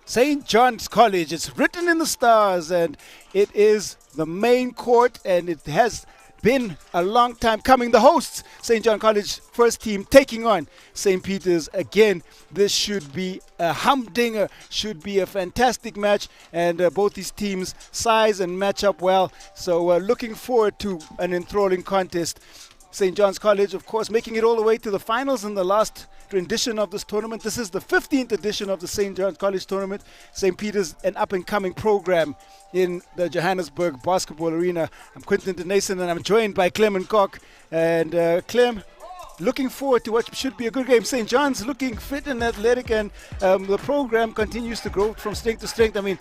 St. John's College. It's written in the stars, and it is the main court, and it has been a long time coming. The hosts, St. John College first team, taking on St. Peter's again. This should be a humdinger, should be a fantastic match, and both these teams size and match up well. So looking forward to an enthralling contest. St. John's College, of course, making it all the way to the finals in the last rendition of this tournament. This is the 15th edition of the St. John's College tournament. St. Peter's, an up-and-coming program in the Johannesburg basketball arena. I'm Quentin Denason, and I'm joined by Clem and Cock. And Clem, looking forward to what should be a good game. St. John's looking fit and athletic, and the program continues to grow from strength to strength. I mean,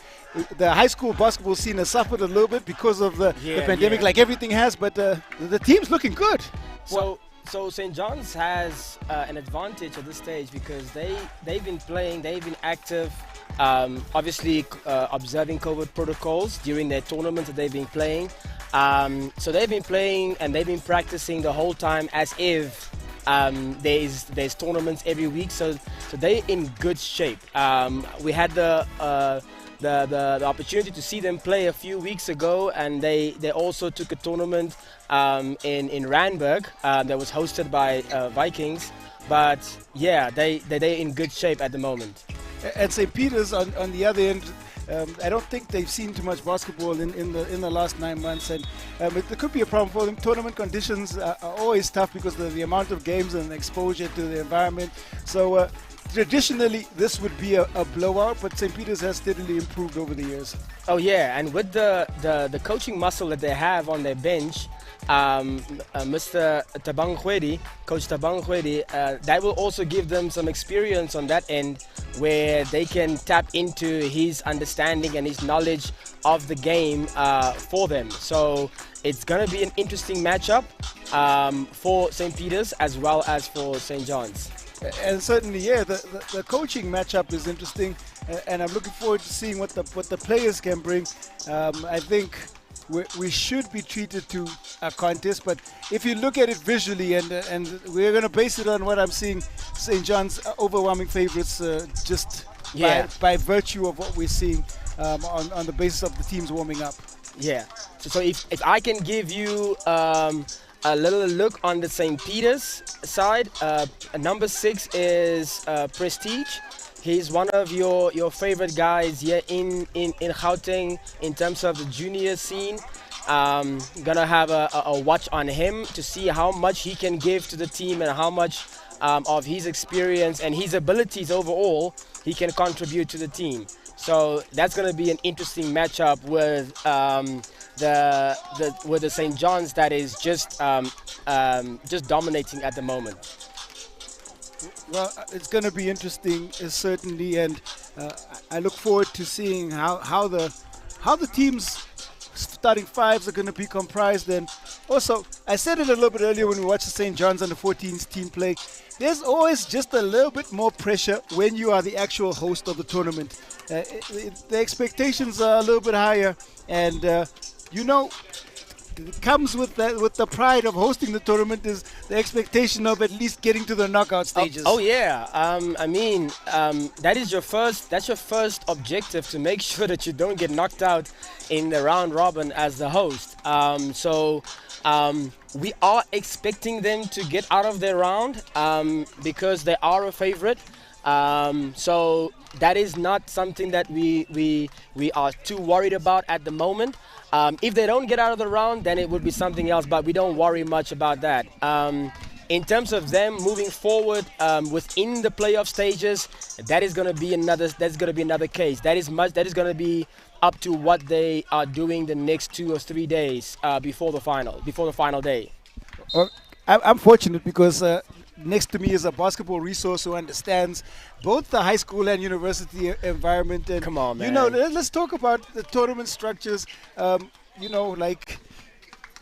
the high school basketball scene has suffered a little bit because of the pandemic, like everything has, but the team's looking good. So St. John's has an advantage at this stage because they've been playing, they've been active, obviously observing COVID protocols during their tournaments that they've been playing. So they've been playing and they've been practicing the whole time as if there's tournaments every week. So they're in good shape. We had the opportunity to see them play a few weeks ago, and they also took a tournament in Randburg that was hosted by Vikings. But yeah, they're in good shape at the moment. And St. Peter's on the other end, I don't think they've seen too much basketball in the last 9 months, and it could be a problem for them. Tournament conditions are always tough because of the amount of games and exposure to the environment. So traditionally, this would be a blowout, but St. Peter's has steadily improved over the years. Oh yeah, and with the coaching muscle that they have on their bench, Mr. Coach Tabang Khwedi, that will also give them some experience on that end where they can tap into his understanding and his knowledge of the game for them. So it's going to be an interesting matchup for St. Peter's as well as for St. John's. And certainly, yeah, the coaching matchup is interesting, and I'm looking forward to seeing what the players can bring. I think we should be treated to a contest, but if you look at it visually, and we're going to base it on what I'm seeing, St. John's overwhelming favorites by virtue of what we're seeing on the basis of the teams warming up. Yeah. So if I can give you a little look on the St. Peter's side, number 6 is Prestige. He's one of your favorite guys here in Gauteng in terms of the junior scene. Gonna have a watch on him to see how much he can give to the team and how much of his experience and his abilities overall he can contribute to the team. So that's gonna be an interesting matchup with the St. John's that is just dominating at the moment. Well, it's going to be interesting, certainly, and I look forward to seeing how the teams starting fives are going to be comprised. And also, I said it a little bit earlier when we watched the St. John's under 14s team play. There's always just a little bit more pressure when you are the actual host of the tournament. The expectations are a little bit higher, and it comes with the pride of hosting the tournament is the expectation of at least getting to the knockout stages. Oh yeah, I mean that's your first objective, to make sure that you don't get knocked out in the round robin as the host. We are expecting them to get out of their round because they are a favorite. So that is not something that we are too worried about at the moment. If they don't get out of the round, then it would be something else, but we don't worry much about that. In terms of them moving forward within the playoff stages, that is going to be another case. That is going to be up to what they are doing the next 2 or 3 days before the final day. Well, I'm fortunate because next to me is a basketball resource who understands both the high school and university environment. And come on, man. Let's talk about the tournament structures. Like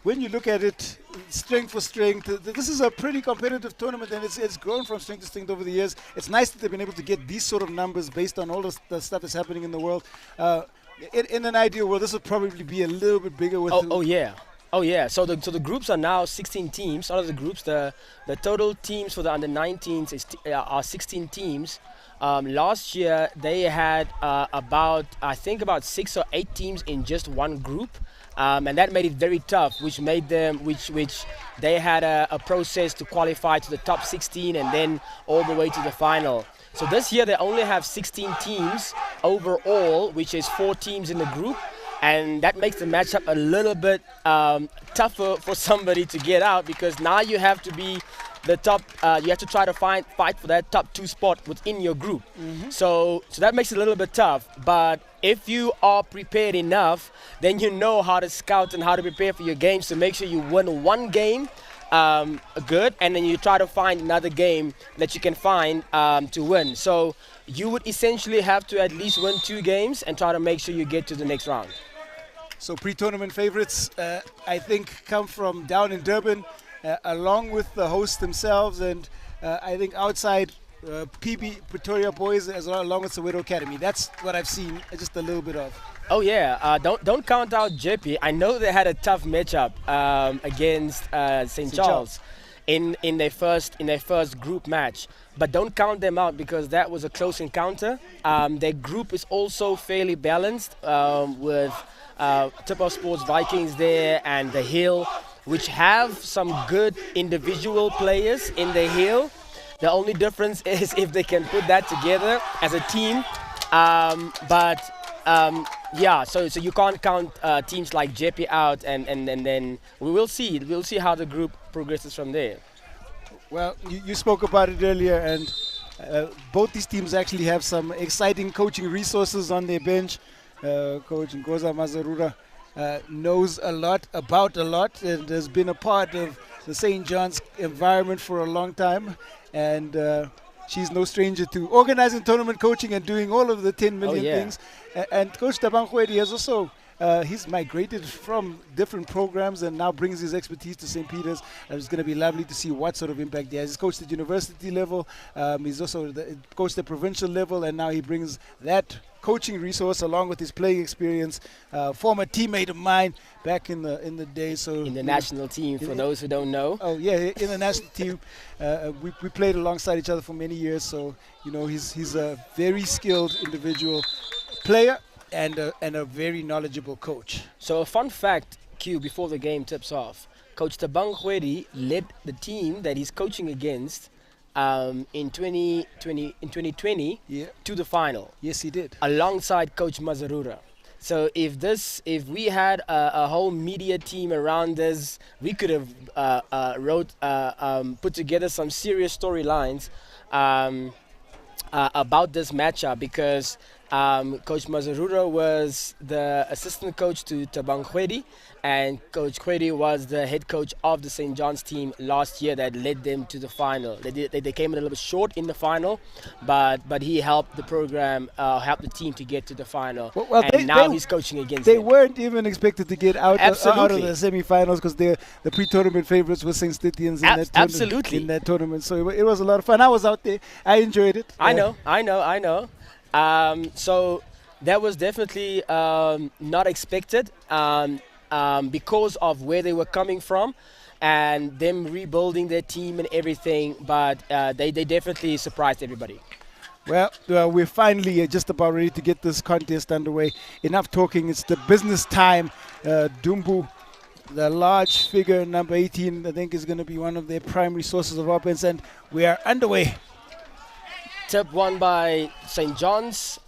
when you look at it, strength for strength, this is a pretty competitive tournament, and it's grown from strength to strength over the years. It's nice that they've been able to get these sort of numbers based on all the stuff that's happening in the world. In an ideal world, this would probably be a little bit bigger. With Oh yeah, so the groups are now 16 teams. Out of the groups, the total teams for the under 19s are 16 teams. Last year they had about I think about 6 or 8 teams in just one group, and that made it very tough. Which they had a process to qualify to the top 16 and then all the way to the final. So this year they only have 16 teams overall, which is 4 teams in the group. And that makes the matchup a little bit tougher for somebody to get out, because now you have to be the top. You have to try to fight for that top 2 spot within your group. So that makes it a little bit tough. But if you are prepared enough, then you know how to scout and how to prepare for your games to make sure you win one game good, and then you try to find another game that you can find to win. So you would essentially have to at least win 2 games and try to make sure you get to the next round. So pre-tournament favorites, I think, come from down in Durban, along with the hosts themselves, and I think outside PB Pretoria boys, as well, along with Soweto Academy. That's what I've seen, just a little bit of. Oh yeah, don't count out JP. I know they had a tough matchup against St. Charles in their first group match, but don't count them out because that was a close encounter. Their group is also fairly balanced with Tipo Sports Vikings there and the Hill, which have some good individual players in the Hill. The only difference is if they can put that together as a team. So you can't count teams like JP out, and then we will see. We'll see how the group progresses from there. Well, you spoke about it earlier, and both these teams actually have some exciting coaching resources on their bench. Coach Ngoza Mazarura knows a lot about a lot and has been a part of the St. John's environment for a long time, and she's no stranger to organizing tournament coaching and doing all of the 10 million things. And Coach Thabang Kgwedi has also he's migrated from different programs and now brings his expertise to St. Peter's. And it's going to be lovely to see what sort of impact he has. He's coached at university level. He's also coached at provincial level, and now he brings that coaching resource along with his playing experience. Former teammate of mine back in the day. So in the national team, for those who don't know. Oh yeah, in the national team, we played alongside each other for many years. So he's a very skilled individual player and a very knowledgeable coach. So a fun fact, Q, before the game tips off, Coach Thabang Kgwedi led the team that he's coaching against in 2020 to the final. Yes, he did. Alongside Coach Mazarura. So if we had a whole media team around us, we could have put together some serious storylines about this matchup, because Coach Mazarura was the assistant coach to Thabang Kgwedi, and Coach Kgwedi was the head coach of the St. John's team last year that led them to the final. They came a little bit short in the final, but he helped the program, helped the team to get to the final. Now he's coaching against them. They weren't even expected to get out of the semi-finals because the pre-tournament favorites were St. Stithians in that tournament. So it was a lot of fun. I was out there. I enjoyed it. I know. So that was definitely not expected because of where they were coming from and them rebuilding their team and everything. But they definitely surprised everybody. Well, we're finally just about ready to get this contest underway. Enough talking. It's the business time. Dumbu, the large figure, number 18, I think is going to be one of their primary sources of offense. And we are underway. Tip won by St. John's.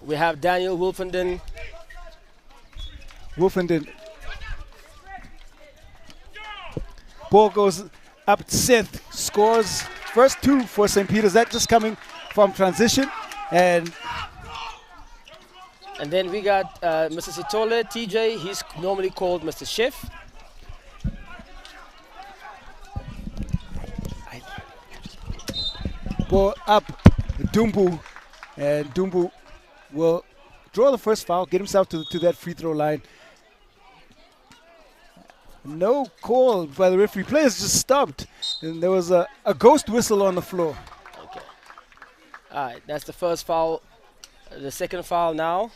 We have Daniel Wolfenden. Ball goes up. Seth scores first 2 for St. Peter's. That just coming from transition. And then we got Mr. Sitole, TJ. He's normally called Mr. Chef. Ball up, Dumbu, and Dumbu will draw the first foul, get himself to that free throw line. No call by the referee. Players just stopped, and there was a ghost whistle on the floor. Okay. All right, that's the first foul. The second foul now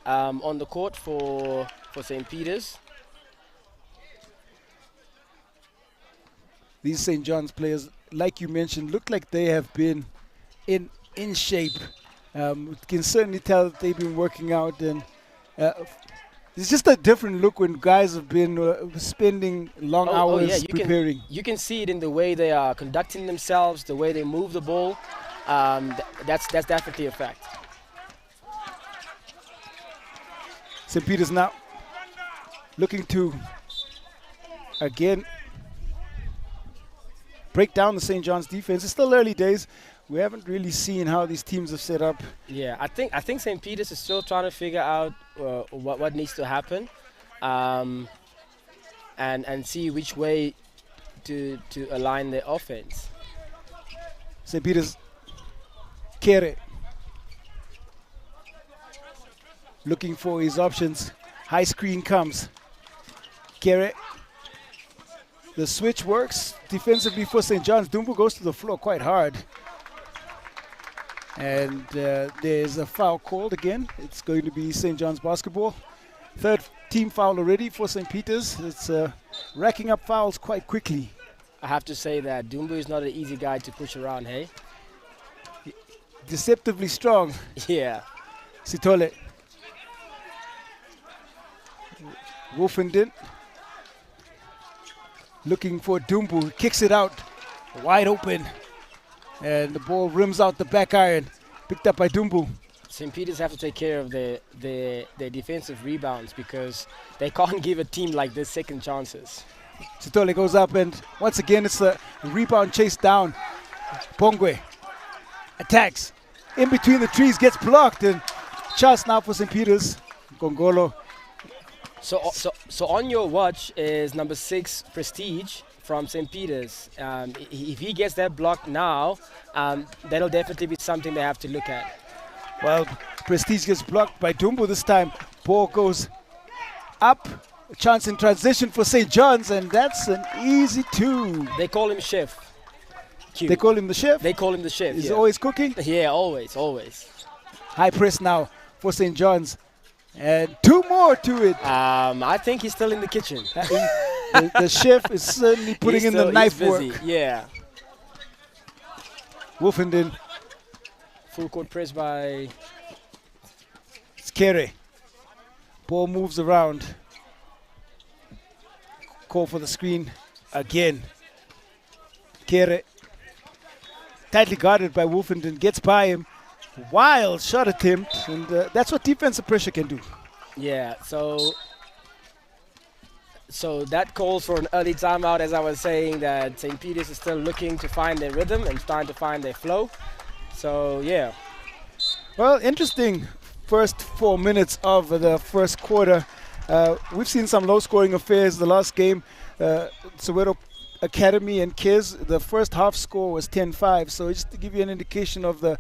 on the court for St. Peter's. these St. John's players, like you mentioned, look like they have been in shape. Can certainly tell that they've been working out, and it's just a different look when guys have been spending long hours preparing. You can see it in the way they are conducting themselves, the way they move the ball. That's definitely a fact. St. Peter's now looking to, again, break down the St. John's defense. It's still early days. We haven't really seen how these teams have set up. Yeah, I think St. Peter's is still trying to figure out what needs to happen, and see which way to align their offense. St. Peter's, Kere, looking for his options. High screen comes. Kere. The switch works defensively for St. John's. Dumbu goes to the floor quite hard. And there's a foul called again. It's going to be St. John's basketball. Third team foul already for St. Peter's. It's racking up fouls quite quickly. I have to say that Dumbu is not an easy guy to push around, hey? Deceptively strong. Yeah. Sitole. Wolfenden. Looking for Dumbu. Kicks it out. Wide open. And the ball rims out the back iron. Picked up by Dumbu. St. Peter's have to take care of their defensive rebounds because they can't give a team like this second chances. Sitole goes up, and once again it's a rebound chase down. Bongwe attacks. In between the trees, gets blocked, and chance now for St. Peter's. Gongolo. So on your watch is number 6, Prestige, from St. Peter's. If he gets that block now, that'll definitely be something they have to look at. Well, Prestige gets blocked by Dumbu this time. Ball goes up. A chance in transition for St. John's, and that's an easy 2. They call him Chef. Q. They call him the chef? They call him the chef. He's always cooking? Yeah, always. High press now for St. John's. And 2 more to it. I think he's still in the kitchen. The chef is certainly putting in the knife work. Yeah. Wolfenden. Full court press by Skere. Ball moves around. Call for the screen again. Kere. Tightly guarded by Wolfenden. Gets by him. Wild shot attempt. And that's what defensive pressure can do. Yeah, so that calls for an early timeout, as I was saying, that St. Peter's is still looking to find their rhythm and trying to find their flow. So, yeah. Well, interesting first 4 minutes of the first quarter. We've seen some low-scoring affairs. The last game, Soweto Academy and Kiz, the first half score was 10-5. So just to give you an indication of the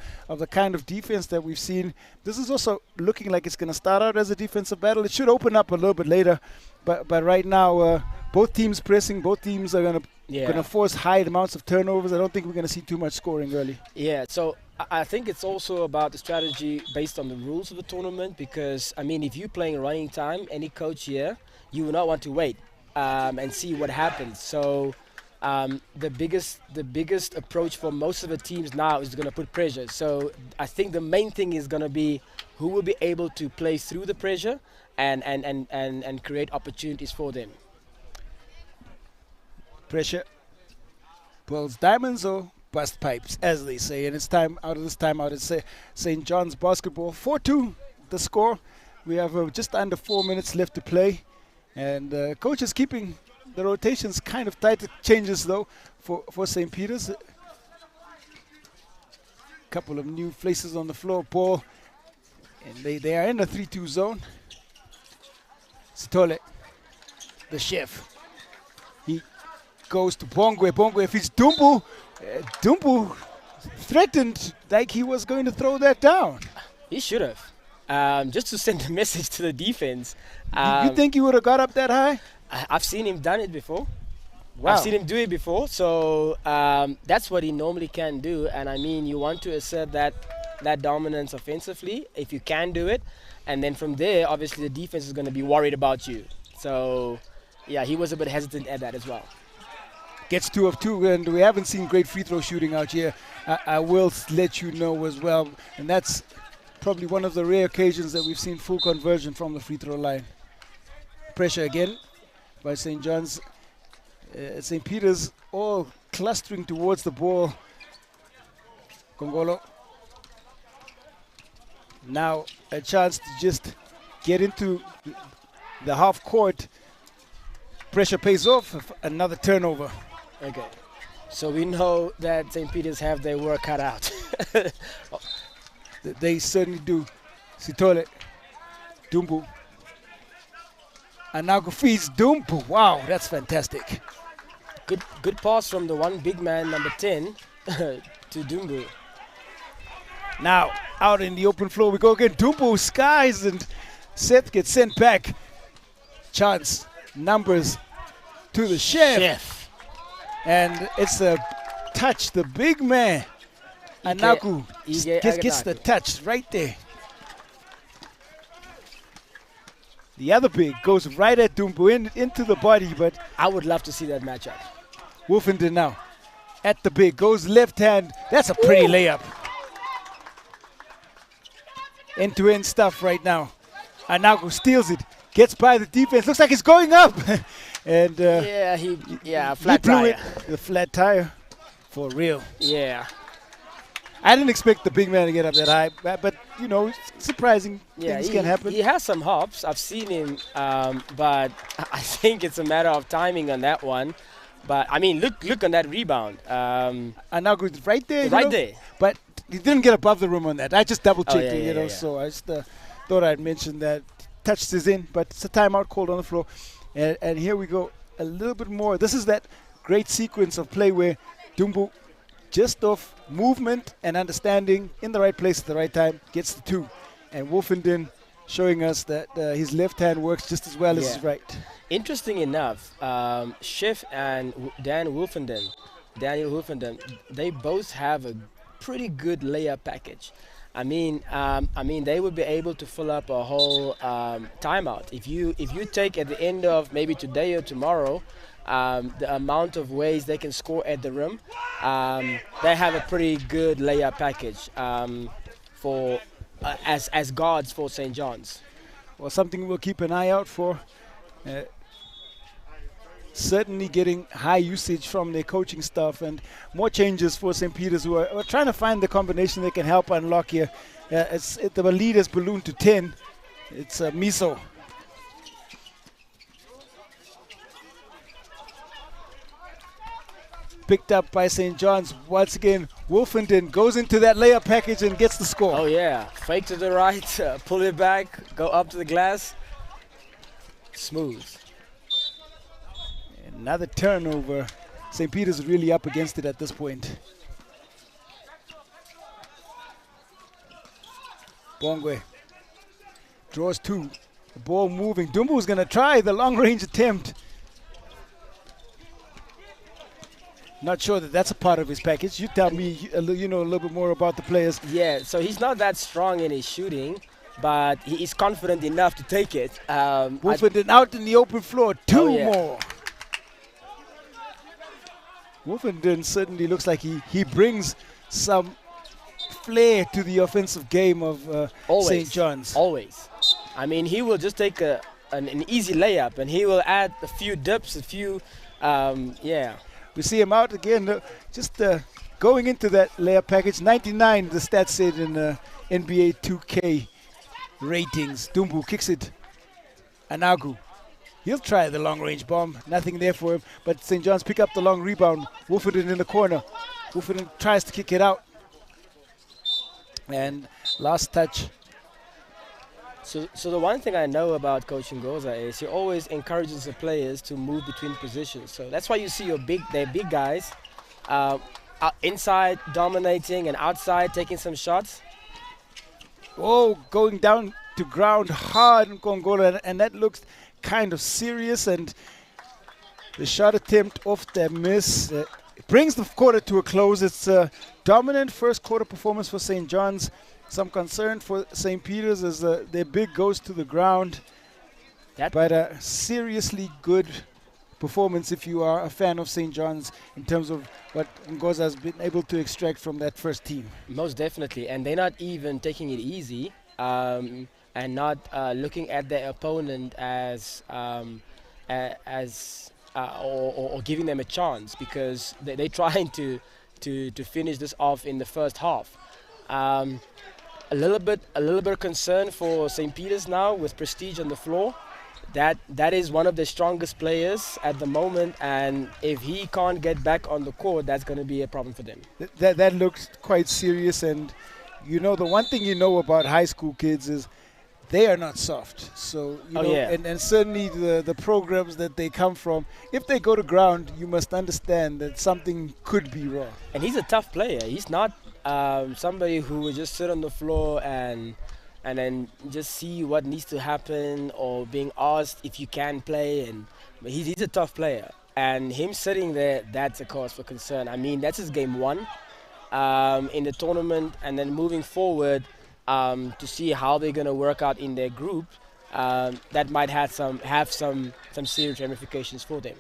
kind of defense that we've seen, this is also looking like it's going to start out as a defensive battle. It should open up a little bit later, but right now both teams pressing. Both teams are going to force high amounts of turnovers. I don't think we're going to see too much scoring early. Yeah. So I think it's also about the strategy based on the rules of the tournament, because I mean, if you're playing running time, any coach here, you will not want to wait and see what happens. So the biggest approach for most of the teams now is going to put pressure. So I think the main thing is going to be who will be able to play through the pressure and create opportunities for them. Pressure builds diamonds or bust pipes, as they say. And it's time out of this timeout. It's St. John's basketball. 4-2 the score. We have just under 4 minutes left to play. And coach is keeping the rotations kind of tight. Changes, though, for St. Peter's. A couple of new faces on the floor. Ball. And they are in the 3-2 zone. Sitole, the chef. He goes to Bongwe. Bongwe feeds Dumbu. Dumbu threatened like he was going to throw that down. He should have. Just to send a message to the defense. You think he would have got up that high? I've seen him done it before. Wow. I've seen him do it before. So that's what he normally can do. And I mean, you want to assert that dominance offensively if you can do it. And then from there, obviously, the defense is going to be worried about you. So, yeah, he was a bit hesitant at that as well. Gets 2 of 2, and we haven't seen great free throw shooting out here. I will let you know as well, and that's probably one of the rare occasions that we've seen full conversion from the free throw line. Pressure again by St. John's. St. Peter's all clustering towards the ball. Kongolo. Now a chance to just get into the half court. Pressure pays off. Another turnover. Okay. So we know that St. Peter's have their work cut out. They certainly do. Sitole. Dumbu. Anago feeds Dumbu. Wow, that's fantastic. Good pass from the one big man, number 10, to Dumbu. Now, out in the open floor we go again. Dumbu skies, and Seth gets sent back. Chance. Numbers to the chef. And it's a touch. The big man, Anaku, gets the touch right there. The other big goes right at Dumbu into the body, but I would love to see that matchup. Wolfenden now at the big, goes left hand. That's a pretty layup. End-to-end stuff right now. Anaku steals it, gets by the defense. Looks like it's going up. And flat tire. The flat tire, for real. Yeah. I didn't expect the big man to get up that high, but you know, surprising things can happen. He has some hops. I've seen him, but I think it's a matter of timing on that one. But I mean, look on that rebound. Anagu right there. Right there. But he didn't get above the rim on that. I just double checked it, so I just thought I'd mention that. Touched is in, but it's a timeout called on the floor. And here we go, a little bit more. This is that great sequence of play where Dumbu, just off movement and understanding, in the right place at the right time, gets the 2. And Wolfenden showing us that his left hand works just as well as his right. Interesting enough, Chef and Daniel Wolfenden, they both have a pretty good layup package. I mean, they would be able to fill up a whole timeout. If you take at the end of maybe today or tomorrow, the amount of ways they can score at the rim, they have a pretty good layup package for as guards for St. John's. Well, something we'll keep an eye out for. Certainly getting high usage from their coaching staff, and more changes for St. Peter's, who are trying to find the combination that can help unlock here. The lead has ballooned to 10. It's Miso. Picked up by St. John's. Once again, Wolfenden goes into that layup package and gets the score. Oh yeah, fake to the right, pull it back, go up to the glass. Smooth. Another turnover. St. Peter's really up against it at this point. Bongwe draws 2. The ball moving. Dumbu's going to try the long-range attempt. Not sure that that's a part of his package. You tell me, you know a little bit more about the players. Yeah, so he's not that strong in his shooting, but he is confident enough to take it. Wolfenden out in the open floor. 2 more. Wolfenden certainly looks like he brings some flair to the offensive game of St. John's. Always. I mean, he will just take an easy layup, and he will add a few dips, We see him out again, just going into that layup package. 99, the stats said in NBA 2K ratings. Dumbu kicks it. Anagu. He'll try the long-range bomb. Nothing there for him. But St. John's pick up the long rebound. Wolfenden in the corner. Wolfenden tries to kick it out. And last touch. So the one thing I know about Coach Ngoza is he always encourages the players to move between positions. So that's why you see their big guys inside dominating and outside taking some shots. Oh, going down to ground hard in Kongola, and that looks kind of serious, and the shot attempt off the miss brings the quarter to a close. It's a dominant first quarter performance for St. John's. Some concern for St. Peter's as their big goes to the ground, but a seriously good performance if you are a fan of St. John's in terms of what Ngoza has been able to extract from that first team. Most definitely, and they're not even taking it easy, and not looking at their opponent as or giving them a chance, because they're trying to finish this off in the first half. A little bit of concern for St. Peter's now with Prestige on the floor. That is one of the strongest players at the moment, and if he can't get back on the court, that's going to be a problem for them. That looks quite serious, and you know, the one thing you know about high school kids is they are not soft. So you know, yeah. and certainly the programs that they come from, if they go to ground, you must understand that something could be wrong. And he's a tough player. He's not somebody who will just sit on the floor and then just see what needs to happen, or being asked if you can play. But he's a tough player, and him sitting there, that's a cause for concern. I mean, that's his game one in the tournament, and then moving forward to see how they're going to work out in their group. That might have some serious ramifications for them.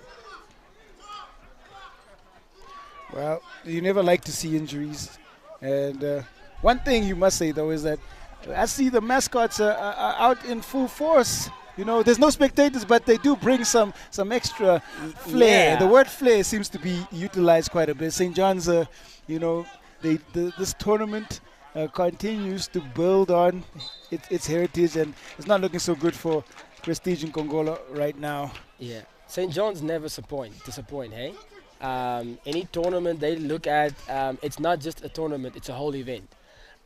Well, you never like to see injuries, and one thing you must say though is that I see the mascots are out in full force. You know, there's no spectators, but they do bring some extra flair. Yeah. The word flair seems to be utilized quite a bit. St. John's, you know, this tournament continues to build on its heritage, and it's not looking so good for Prestige in Kongola right now. Yeah, St. John's never disappoint, hey? Any tournament they look at, it's not just a tournament, it's a whole event.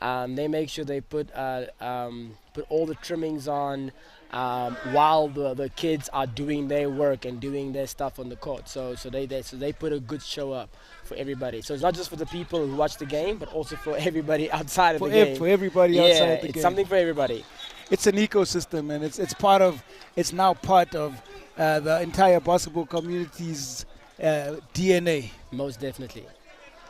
They make sure they put all the trimmings on while the kids are doing their work and doing their stuff on the court. So they put a good show up for everybody. So it's not just for the people who watch the game, but also for everybody outside of the game. For everybody outside the game. It's something for everybody. It's an ecosystem, and it's now part of the entire basketball community's DNA. Most definitely.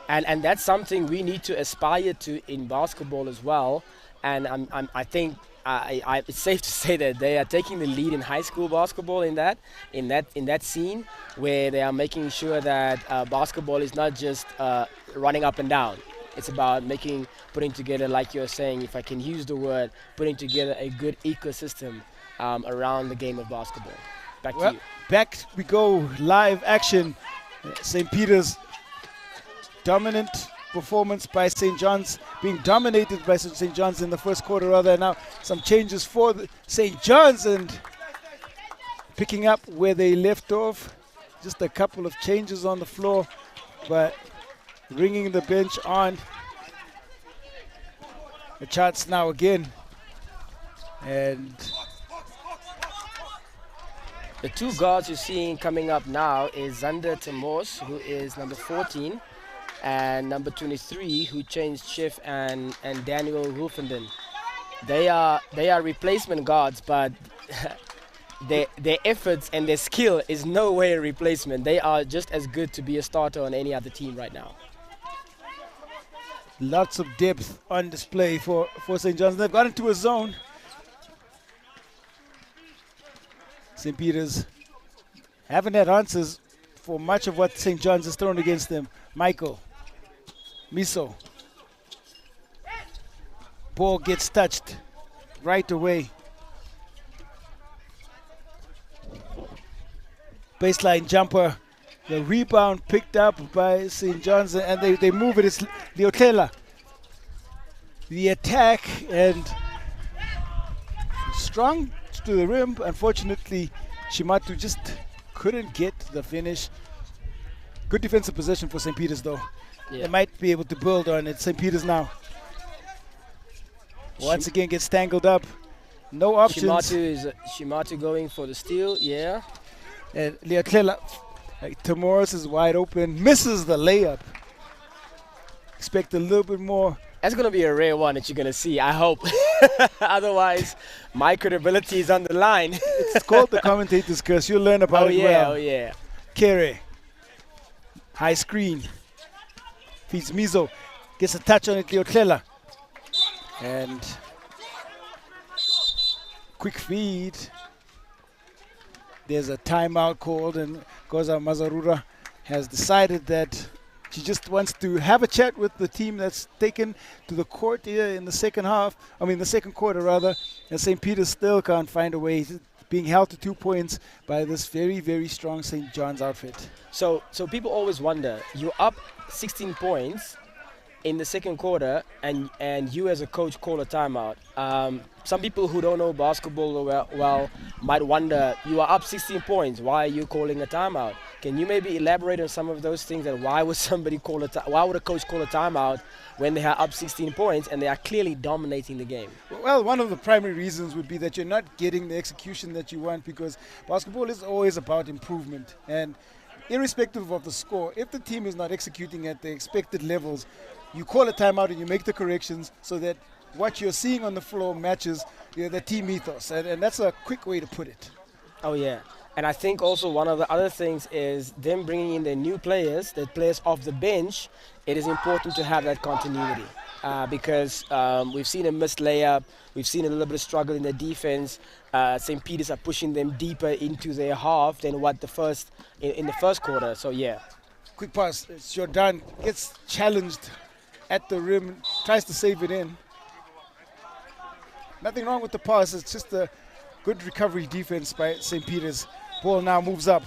And that's something we need to aspire to in basketball as well. And I think it's safe to say that they are taking the lead in high school basketball in that scene, where they are making sure that basketball is not just running up and down. It's about putting together, like you're saying, if I can use the word, putting together a good ecosystem around the game of basketball. Back to you. Back we go, live action. St. Peter's dominant performance by St. John's, being dominated by St. John's in the first quarter. Rather, now some changes for St. John's, and picking up where they left off. Just a couple of changes on the floor, but bringing the bench on. The charts now again, and the two guards you're seeing coming up now is Zander Temos, who is number 14, and number 23, who changed Chef and Daniel Wolfenden. They are replacement guards, but their efforts and their skill is no way a replacement. They are just as good to be a starter on any other team right now. Lots of depth on display for St. John's. They've got into a zone. St. Peter's haven't had answers for much of what St. John's has thrown against them. Michael, Miso. Ball gets touched right away. Baseline jumper. The rebound picked up by St. John's, and they move it. It's Leotlela. The attack, and strong to the rim. Unfortunately, Shimatu just couldn't get the finish. Good defensive possession for St. Peter's, though. Yeah. They might be able to build on it. St. Peter's now once again gets tangled up. No options. Shimatu going for the steal, yeah. And Leotlela, Tamoris is wide open, misses the layup. Expect a little bit more. That's going to be a rare one that you're going to see, I hope. Otherwise, my credibility is on the line. It's called the commentator's curse. You'll learn about it well. Oh, yeah. Kere. High screen. Feeds Mizo. Gets a touch on it, Leotlela. And quick feed. There's a timeout called, and Goza Mazarura has decided that she just wants to have a chat with the team that's taken to the court here in the second quarter rather. And St. Peter's still can't find a way, being held to 2 points by this very, very strong St. John's outfit. So people always wonder, you're up 16 points in the second quarter, and you as a coach call a timeout. Some people who don't know basketball well might wonder, you are up 16 points, why are you calling a timeout? Can you maybe elaborate on some of those things, and why would why would a coach call a timeout when they are up 16 points and they are clearly dominating the game? Well, one of the primary reasons would be that you're not getting the execution that you want, because basketball is always about improvement. And irrespective of the score, if the team is not executing at the expected levels, you call a timeout and you make the corrections so that what you're seeing on the floor matches the team ethos. And that's a quick way to put it. Oh, yeah. And I think also one of the other things is them bringing in their new players, the players off the bench. It is important to have that continuity because we've seen a missed layup. We've seen a little bit of struggle in the defense. St. Peter's are pushing them deeper into their half than what in the first quarter. So, yeah. Quick pass. Jordan gets challenged at the rim, tries to save it in. Nothing wrong with the pass. It's just a good recovery defense by St. Peter's. Ball now moves up.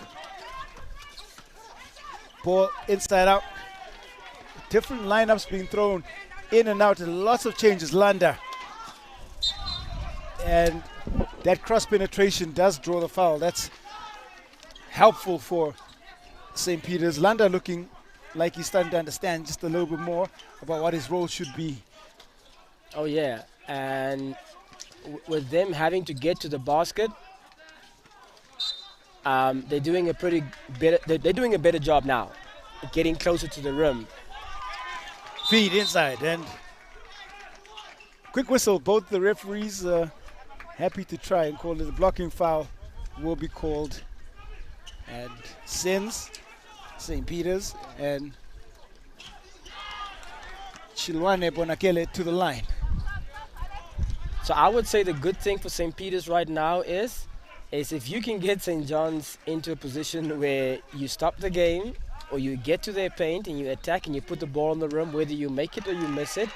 Ball inside out. Different lineups being thrown in and out, and lots of changes. Landa. And that cross penetration does draw the foul. That's helpful for St. Peter's. Landa looking like he's starting to understand just a little bit more about what his role should be. Oh, yeah. And with them having to get to the basket, they're doing a better job now, getting closer to the rim. Feed inside, and quick whistle. Both the referees happy to try and call it a blocking foul. Will be called, and sends St. Peter's and Chilwane Bonakele to the line. So I would say the good thing for St. Peter's right now is if you can get St. John's into a position where you stop the game, or you get to their paint and you attack and you put the ball on the rim, whether you make it or you miss it,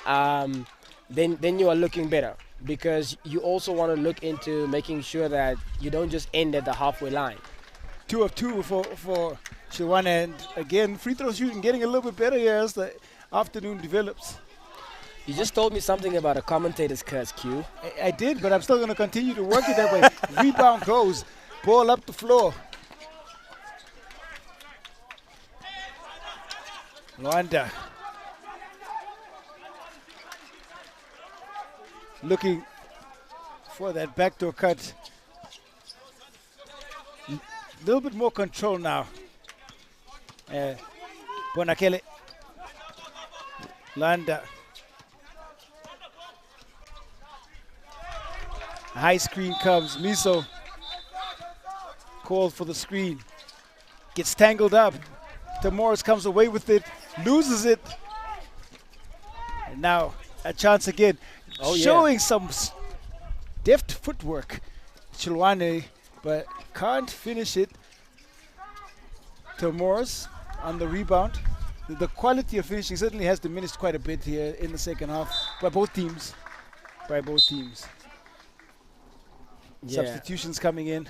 then you are looking better, because you also want to look into making sure that you don't just end at the halfway line. 2 of 2 for Chilwane, and again free throw shooting getting a little bit better here as the afternoon develops. You just told me something about a commentator's curse, Q. I did, but I'm still going to continue to work it that way. Rebound goes, ball up the floor. Luanda looking for that backdoor cut. A little bit more control now. Bonakele. Landa. High screen comes. Miso called for the screen. Gets tangled up. Morris comes away with it. Loses it. And now a chance again. Showing some deft footwork. Chilwane, but can't finish it. Morris on the rebound. The quality of finishing certainly has diminished quite a bit here in the second half by both teams. Yeah. Substitutions coming in.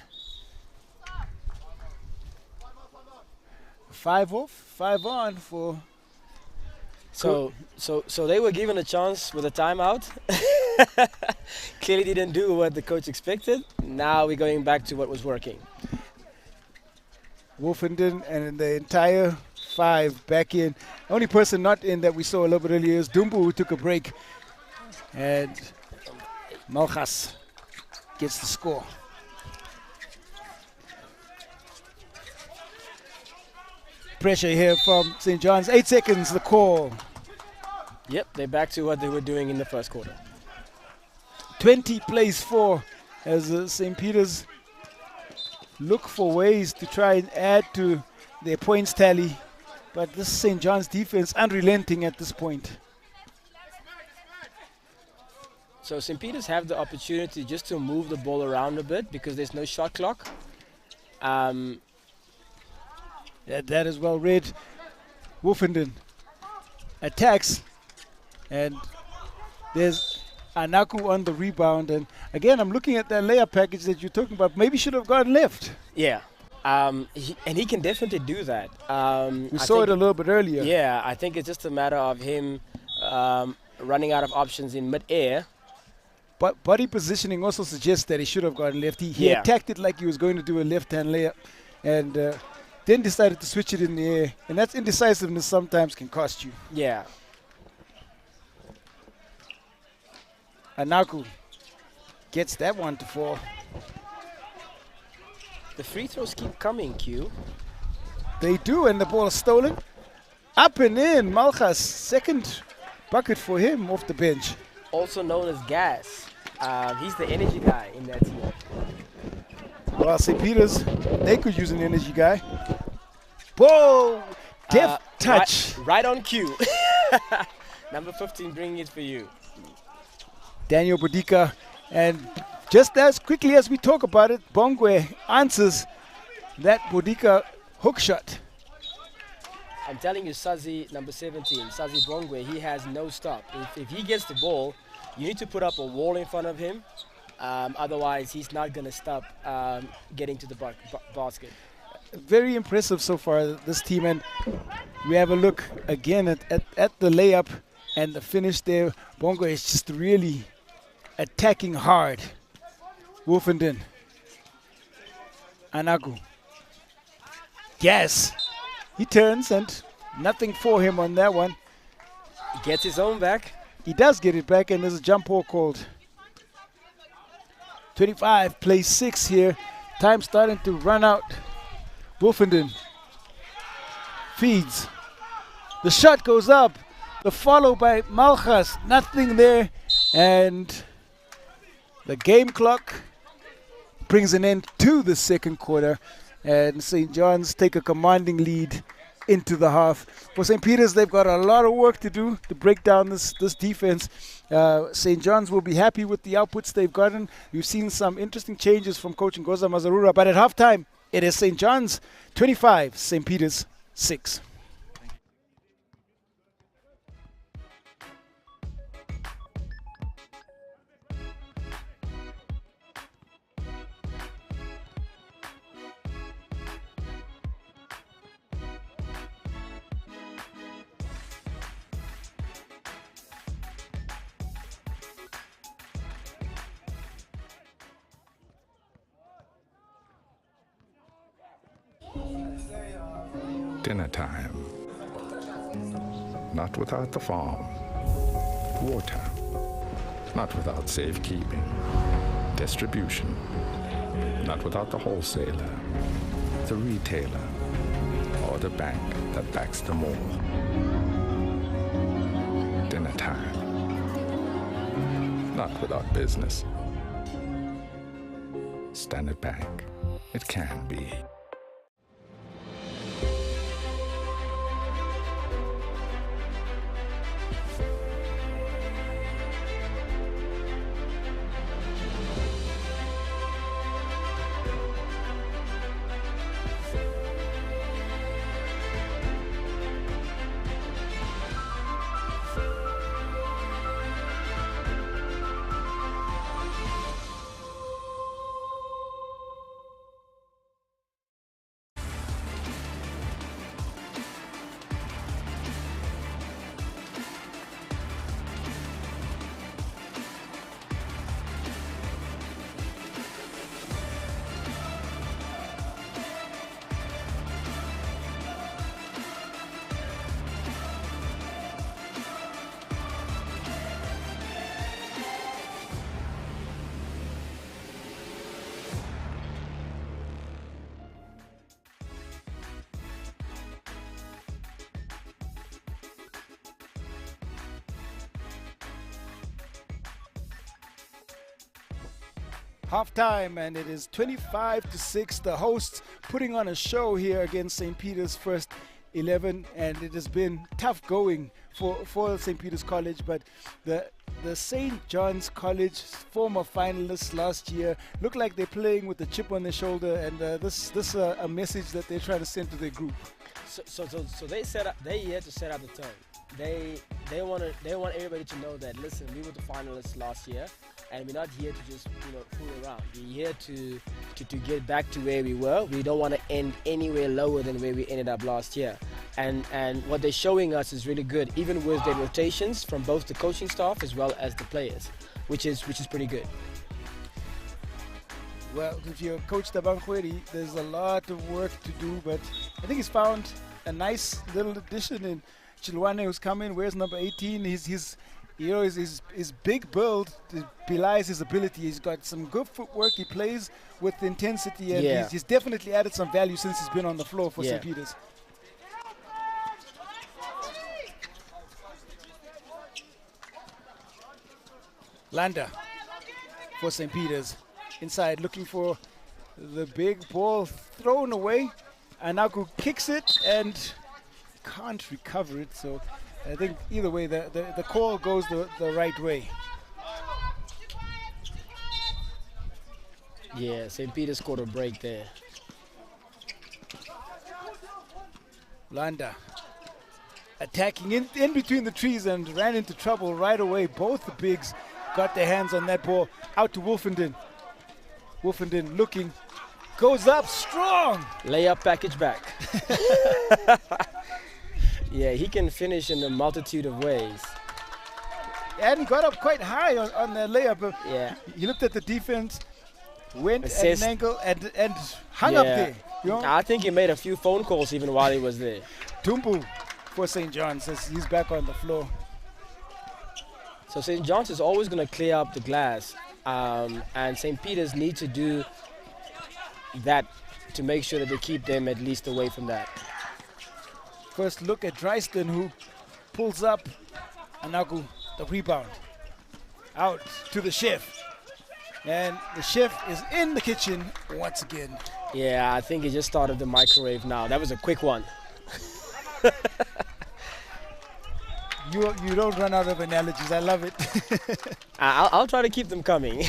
5 off, 5 on for. So they were given a chance with a timeout. Clearly didn't do what the coach expected. Now we're going back to what was working. Wolfenden and the entire 5 back in. Only person not in that we saw a little bit earlier is Dumbu, who took a break. And Malchas gets the score. Pressure here from St. John's. 8 seconds, the call. Yep, they're back to what they were doing in the first quarter. 20 plays 4 as St. Peter's look for ways to try and add to their points tally. But this St. John's defense unrelenting at this point. So St. Peter's have the opportunity just to move the ball around a bit because there's no shot clock. Yeah, that is well read. Wolfenden attacks, and there's Anaku on the rebound. And again, I'm looking at that layup package that you're talking about. Maybe should have gone left. Yeah. And he can definitely do that. We saw it a little bit earlier. Yeah, I think it's just a matter of him running out of options in mid-air. But body positioning also suggests that he should have gone left. He attacked it like he was going to do a left-hand layup, and then decided to switch it in the air. And that's indecisiveness sometimes can cost you. Yeah. Anaku gets that one to fall. The free throws keep coming, Q. They do, and the ball is stolen. Up and in. Malchas, second bucket for him off the bench. Also known as Gas. He's the energy guy in that team. Well, St. Peter's, they could use an energy guy. Whoa! Deft touch. Right on cue. Number 15 bringing it for you. Daniel Bodica, and just as quickly as we talk about it, Bongwe answers that Bodica hook shot. I'm telling you, Sazi, number 17, Sazi Bongwe, he has no stop. If he gets the ball, you need to put up a wall in front of him. Otherwise, he's not going to stop getting to the basket. Very impressive so far, this team. And we have a look again at the layup and the finish there. Bongwe is just really attacking hard. Wolfenden. Anagu. Yes. He turns and nothing for him on that one. He gets his own back. He does get it back, and there's a jump ball called. 25 plays 6 here. Time starting to run out. Wolfenden feeds. The shot goes up. The follow by Malchas. Nothing there. And the game clock brings an end to the second quarter. And St. John's take a commanding lead into the half. For St. Peter's, they've got a lot of work to do to break down this defense. St. John's will be happy with the outputs they've gotten. We've seen some interesting changes from Coach Ngoza Mazarura. But at halftime, it is St. John's 25, St. Peter's 6. Dinner time. Not without the farm. Water. Not without safekeeping. Distribution. Not without the wholesaler, the retailer, or the bank that backs them all. Dinner time. Not without business. Standard Bank. It can be. Halftime, and it is 25-6. The hosts putting on a show here against St. Peter's first 11, and it has been tough going for St. Peter's College, but the the St. John's College former finalists last year look like they're playing with a chip on their shoulder, and this a message that they're trying to send to their group. So they here to set out the tone. They want everybody to know that, listen, we were the finalists last year, and we're not here to just fool around. We're here to get back to where we were. We don't want to end anywhere lower than where we ended up last year. And what they're showing us is really good, even with their rotations from both the coaching staff as well as the players, which is pretty good. Well, if you're Coach Tabankwedi, there's a lot of work to do, but I think he's found a nice little addition in Chilwane, who's come in, wears number 18. His big build belies his ability. He's got some good footwork. He plays with intensity, and he's definitely added some value since he's been on the floor for St. Peter's. Landa for St. Peter's. Inside, looking for the big ball thrown away. Anaku kicks it and can't recover it. So I think either way, the call goes the right way. Yeah, St. Peter's scored a break there. Landa attacking in between the trees and ran into trouble right away. Both the bigs got their hands on that ball. Out to Wolfenden. Wolfenden looking, goes up strong. Layup package back. Yeah, he can finish in a multitude of ways. And he got up quite high on the layup. Yeah. He looked at the defense, went at Assist. an angle and hung up there. I think he made a few phone calls even while he was there. Tumbu for St. John's says he's back on the floor. So St. John's is always going to clear up the glass. And St. Peter's need to do that to make sure that they keep them at least away from that. First look at Dryston, who pulls up. Anaku, the rebound. Out to the chef. And the chef is in the kitchen once again. Yeah, I think he just started the microwave now. That was a quick one. You don't run out of analogies. I love it. I'll try to keep them coming.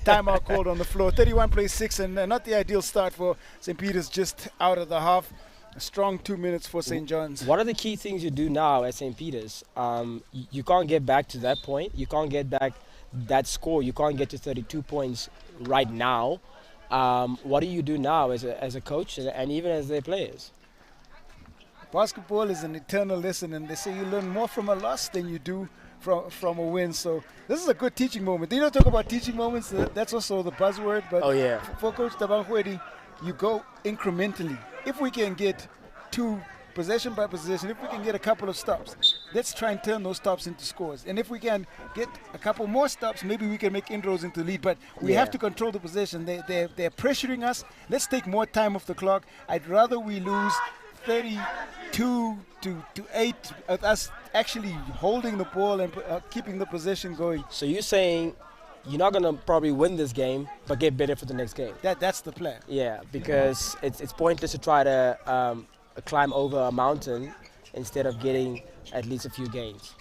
Timeout called on the floor. 31-6, and not the ideal start for St. Peter's, just out of the half. A strong 2 minutes for St. John's. What are the key things you do now at St. Peter's? You can't get back to that point. You can't get back that score. You can't get to 32 points right now. What do you do now as a coach and even as their players? Basketball is an eternal lesson, and they say you learn more from a loss than you do from a win. So this is a good teaching moment. You don't talk about teaching moments. That's also the buzzword. But for Coach Tabankwedi, you go incrementally. If we can get two possession by possession, if we can get a couple of stops, let's try and turn those stops into scores. And if we can get a couple more stops, maybe we can make inroads into lead. But we have to control the possession. They're pressuring us. Let's take more time off the clock. I'd rather we lose 32 to 8 of us actually holding the ball and keeping the possession going. So you're saying you're not going to probably win this game, but get better for the next game. That's the plan. Yeah, because it's pointless to try to climb over a mountain instead of getting at least a few gains.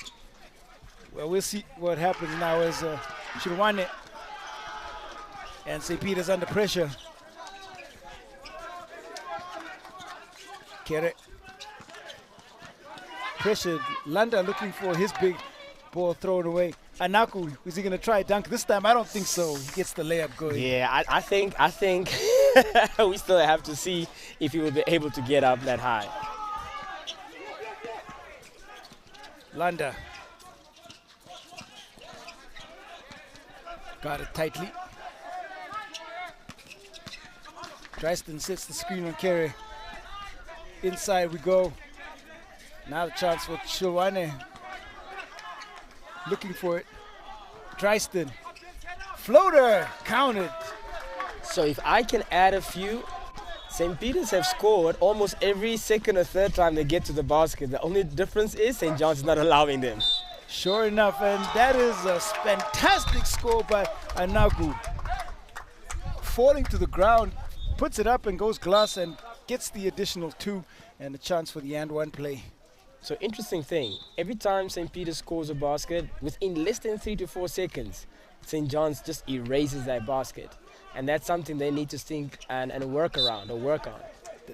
Well, we'll see what happens now as Chilwane and St. Peter's under pressure. Kere. Pressured. Landa looking for his big ball thrown away. Anaku, is he going to try a dunk this time? I don't think so. He gets the layup going. Yeah, I think we still have to see if he will be able to get up that high. Landa. Got it tightly. Dryston sets the screen on Kerry. Inside we go. Now the chance for Chilwane. Looking for it. Dryston. Floater. Counted. So if I can add a few, St. Peter's have scored almost every second or third time they get to the basket. The only difference is St. John's is not allowing them. Sure enough, and that is a fantastic score by Anagu. Falling to the ground, puts it up and goes glass and gets the additional 2 and a chance for the and one play. So interesting thing, every time St. Peter's scores a basket, within less than 3 to 4 seconds, St. John's just erases that basket. And that's something they need to think and work around or work on.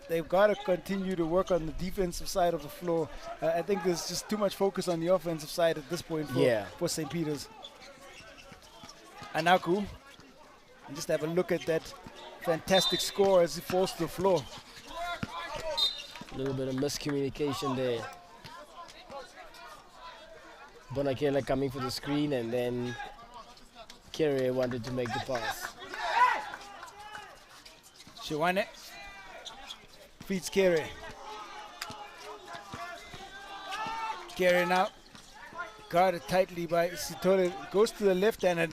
They've got to continue to work on the defensive side of the floor. I think there's just too much focus on the offensive side at this point for St. Peter's. Anaku, and just have a look at that fantastic score as he falls to the floor. A little bit of miscommunication there. Bonakela coming for the screen, and then Kerry wanted to make the pass. Shawane feeds Kerry. Kerry now guarded tightly by Sitole. Goes to the left and a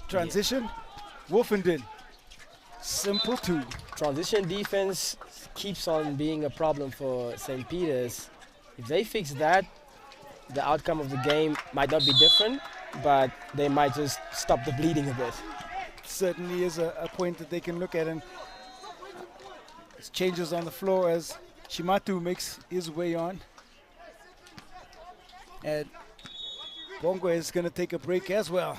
transition. Wolfenden. Simple two. Transition defense keeps on being a problem for St. Peter's. If they fix that, the outcome of the game might not be different, but they might just stop the bleeding a bit. Certainly is a point that they can look at, and changes on the floor as Shimatu makes his way on. And Bongo is going to take a break as well.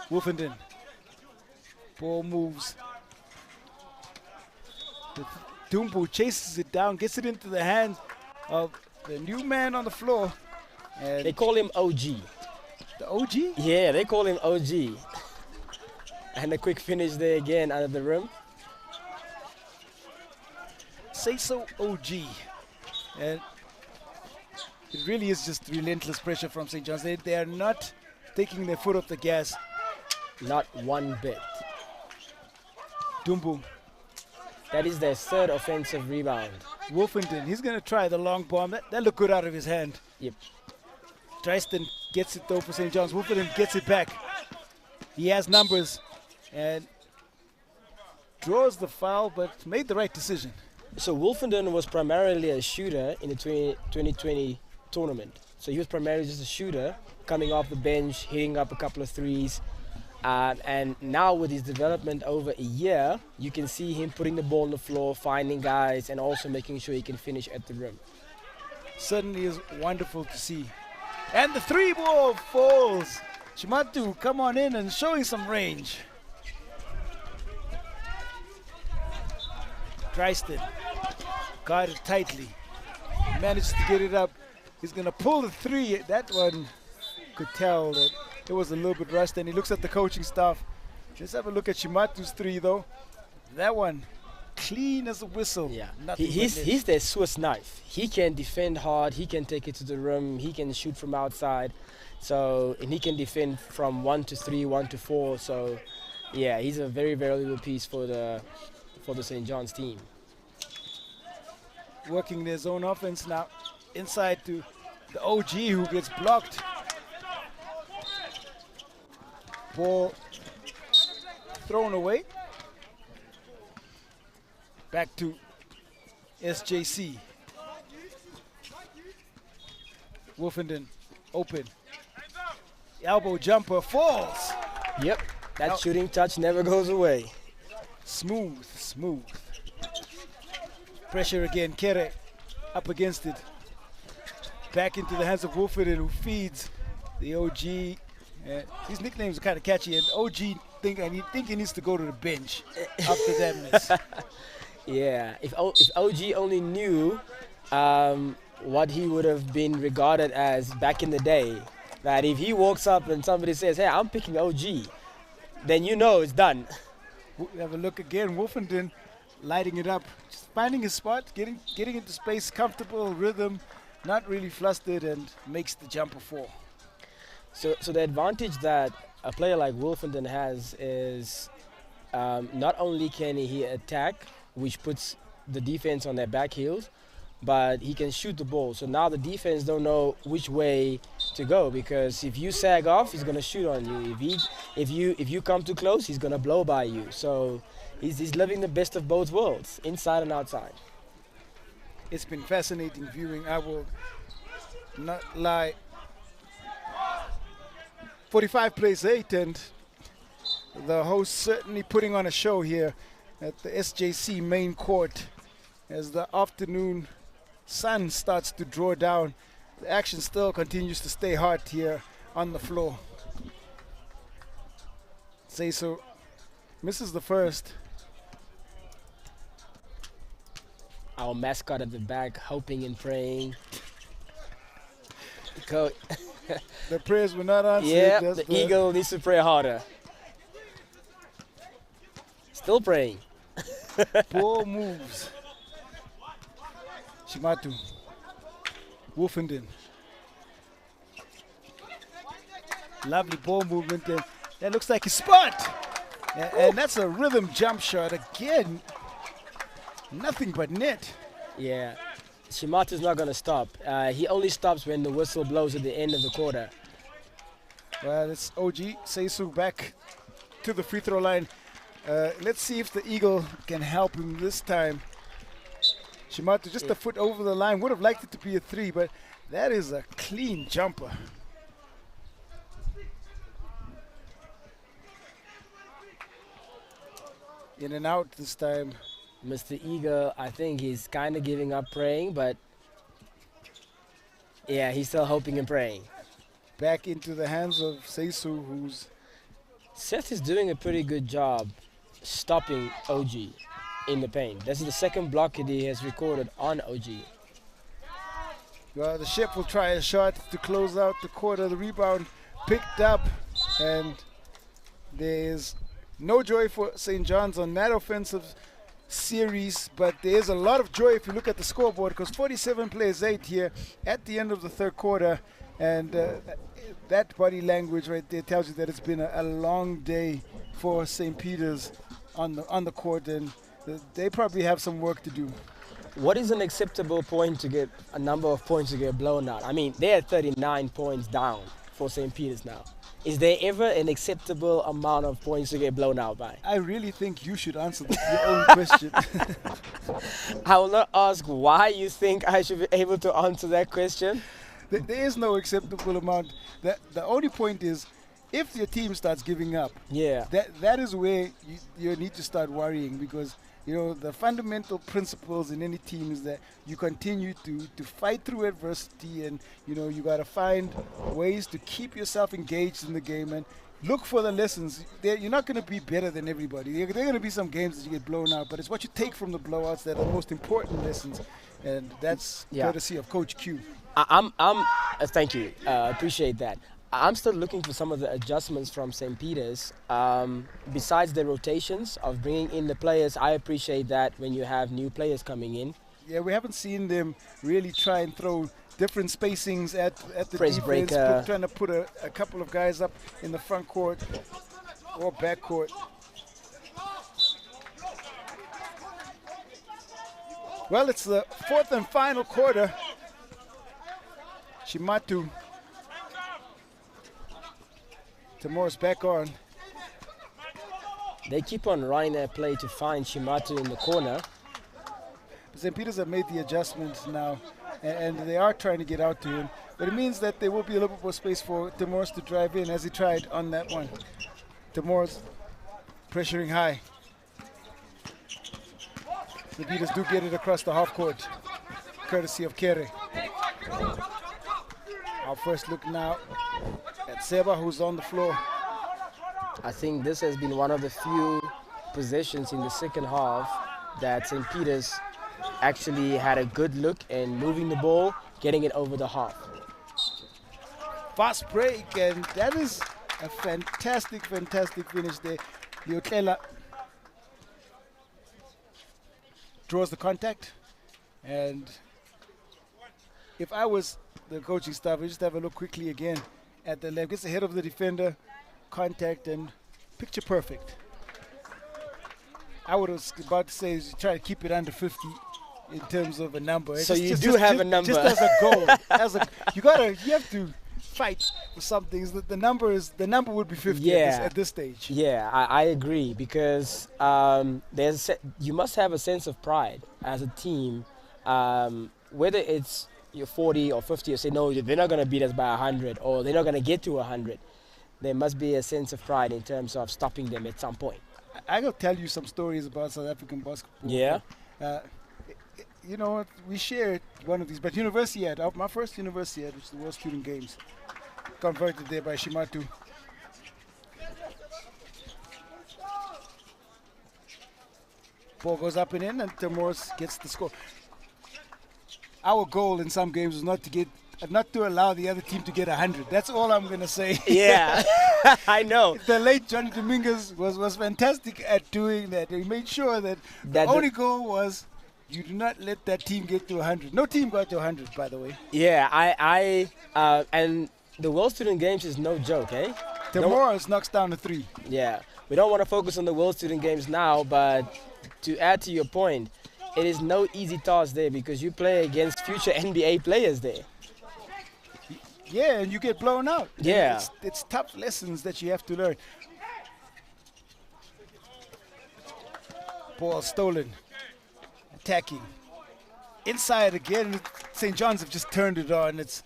Wolfenden. Ball moves. Dumbu chases it down, gets it into the hands of the new man on the floor. And they call him OG. The OG? Yeah, they call him OG. And a quick finish there again under the rim. Say so, OG. And it really is just relentless pressure from St. John's. They are not taking their foot off the gas. Not one bit. Dumbu. That is their third offensive rebound. Wolfenden, he's going to try the long bomb. That looked good out of his hand. Yep. Dresden gets it though for St. John's. Wolfenden gets it back. He has numbers and draws the foul, but made the right decision. So Wolfenden was primarily a shooter in the 2020 tournament. So he was primarily just a shooter, coming off the bench, hitting up a couple of threes. And now with his development over a year, you can see him putting the ball on the floor, finding guys, and also making sure he can finish at the rim. Certainly is wonderful to see. And the three ball falls. Shimatu, come on in and showing some range. Dresden guarded tightly. Managed to get it up. He's going to pull the three. That one could tell that it was a little bit rushed, and he looks at the coaching staff. Let's have a look at Shimatu's three, though. That one, clean as a whistle. Yeah, Nothing he's their Swiss knife. He can defend hard. He can take it to the rim. He can shoot from outside. So, and he can defend from 1 to 3, 1 to 4. So, yeah, he's a very valuable piece for the St. John's team. Working their zone offense now. Inside to the OG, who gets blocked. Ball thrown away. Back to SJC. Wolfenden open. Elbow jumper falls. Yep, that shooting touch never goes away. Smooth, smooth. Pressure again. Kere up against it. Back into the hands of Wolfenden, who feeds the OG. His nicknames are kind of catchy, and OG think he needs to go to the bench after that miss. Yeah, if OG only knew what he would have been regarded as back in the day, that if he walks up and somebody says, "Hey, I'm picking OG," then you know it's done. We'll have a look again. Wolfenden lighting it up, just finding his spot, getting into space, comfortable rhythm, not really flustered, and makes the jumper fall. So the advantage that a player like Wolfenden has is not only can he attack, which puts the defense on their back heels, but he can shoot the ball. So now the defense don't know which way to go, because if you sag off, he's gonna shoot on you. If you come too close, he's gonna blow by you. So he's living the best of both worlds, inside and outside. It's been fascinating viewing. I will not lie. 45 plays 8, and the host certainly putting on a show here at the SJC main court. as the afternoon sun starts to draw down. The action still continues to stay hot here on the floor. So misses the first. Our mascot at the back, hoping and praying. Go. The prayers were not answered. Yeah, That's the eagle needs to pray harder. Still praying. Ball moves. Shimatu. Wolfenden. Lovely ball movement, and that looks like his spot. And that's a rhythm jump shot again. Nothing but net. Yeah, Shimatu's not going to stop. He only stops when the whistle blows at the end of the quarter. Well, it's OG Seisu back to the free throw line. Let's see if the Eagle can help him this time. Shimatu just a foot over the line. Would have liked it to be a three, but that is a clean jumper. In and out this time. Mr. Eagle, I think he's kind of giving up praying, but yeah, he's still hoping and praying. Back into the hands of Seisu, who's... Seth is doing a pretty good job stopping OG in the paint. This is the second block that he has recorded on OG. Well, the Ship will try a shot to close out the quarter. The rebound picked up, and there's no joy for St. John's on that offensive series, but there is a lot of joy if you look at the scoreboard, because 47 plays 8 here at the end of the third quarter, and that body language right there tells you that it's been a long day for St. Peter's on the court, and they probably have some work to do. What is an acceptable point to get a number of points to get blown out? I mean, they're 39 points down for St. Peter's now. Is there ever an acceptable amount of points to get blown out by? I really think you should answer your own question. I will not ask why you think I should be able to answer that question. There is no acceptable amount. The only point is, if your team starts giving up, yeah, that is where you need to start worrying, because the fundamental principles in any team is that you continue to fight through adversity, and you got to find ways to keep yourself engaged in the game and look for the lessons. You're not going to be better than everybody. There are going to be some games that you get blown out, but it's what you take from the blowouts that are the most important lessons, and that's courtesy of Coach Q. Thank you. Appreciate that. I'm still looking for some of the adjustments from St. Peter's. Besides the rotations of bringing in the players, I appreciate that when you have new players coming in. Yeah, we haven't seen them really try and throw different spacings at the press defense, breaker. trying to put a couple of guys up in the front court or back court. Well, it's the fourth and final quarter. Shimatu. Morris back on. They keep on running that play to find Shimatu in the corner. St. Peter's have made the adjustments now, and they are trying to get out to him. But it means that there will be a little bit more space for Morris to drive in, as he tried on that one. Morris pressuring high. St. Peter's do get it across the half court, courtesy of Kere. Our first look now at Seba, who's on the floor. I think this has been one of the few possessions in the second half that St. Peter's actually had a good look and moving the ball, getting it over the half. Fast break, and that is a fantastic finish there. Liotlela draws the contact, and if I was the coaching staff, I just have a look quickly again at the left, gets ahead of the defender, contact, and picture perfect. I was about to say try to keep it under 50 in terms of a number. So you do have a number. Just as a goal. You have to fight for some things. The number would be 50 at this stage. Yeah, I agree, because you must have a sense of pride as a team, whether it's you're 40 or 50, or say, no, they're not going to beat us by 100, or they're not going to get to 100. There must be a sense of pride in terms of stopping them at some point. I will tell you some stories about South African basketball. Yeah. you know what? We shared one of these, but Universiad, my first Universiad, which is the World Student Games, converted there by Shimatu. Ball goes up and in, and Timor's gets the score. Our goal in some games was not to allow the other team to get 100. That's all I'm gonna say. Yeah, I know. The late Johnny Dominguez was fantastic at doing that. He made sure that the only goal was you do not let that team get to 100. No team got to 100, by the way. Yeah, and the World Student Games is no joke, eh? Timor's knocks down to 3. Yeah, we don't want to focus on the World Student Games now, but to add to your point, it is no easy task there because you play against future NBA players there. Yeah, and you get blown out. Yeah. It's tough lessons that you have to learn. Ball stolen. Attacking. Inside again. St. John's have just turned it on. It's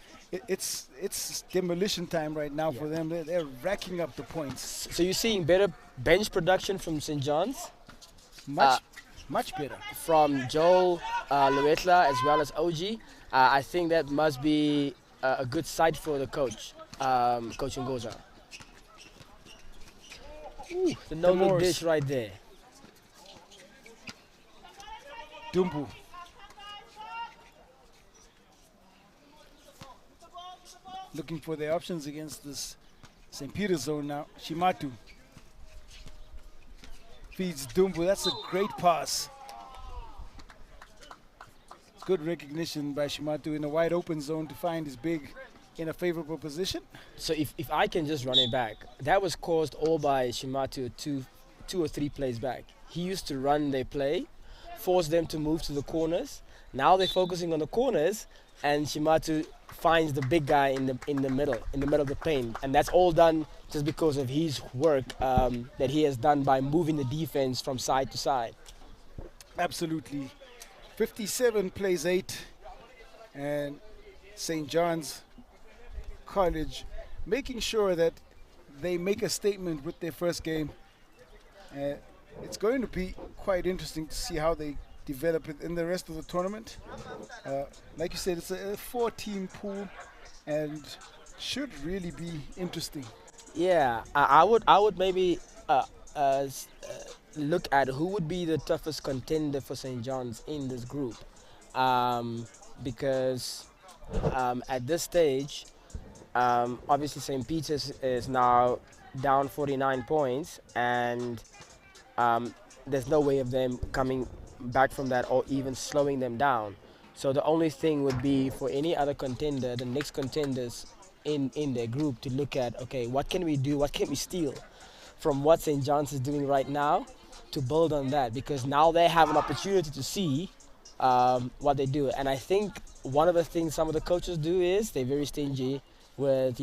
demolition time right now for them. They're racking up the points. So you're seeing better bench production from St. John's? Much better. From Joel Luetla as well as OG. I think that must be a good sight for the coach, Coach Ngoza. Ooh, the no-look dish right there. Dumbu. Looking for their options against this St. Peter's zone now. Shimatu feeds Dumbu. That's a great pass. Good recognition by Shimatu in a wide open zone to find his big in a favorable position. So if I can just run it back, that was caused all by Shimatu two or three plays back. He used to run their play, force them to move to the corners. Now they're focusing on the corners, and Shimatu finds the big guy in the middle of the paint, and that's all done just because of his work that he has done by moving the defense from side to side. Absolutely. 57 plays 8, and St. John's College making sure that they make a statement with their first game. It's going to be quite interesting to see how they develop it in the rest of the tournament. Like you said, it's a 4-team pool and should really be interesting. Yeah, I would maybe look at who would be the toughest contender for St. John's in this group, because at this stage, obviously St. Peter's is now down 49 points, and there's no way of them coming back from that or even slowing them down. So the only thing would be for any other contender, the next contenders in their group, to look at, okay, what can we do, what can we steal from what St. John's is doing right now to build on that, because now they have an opportunity to see what they do. And I think one of the things some of the coaches do is they're very stingy with,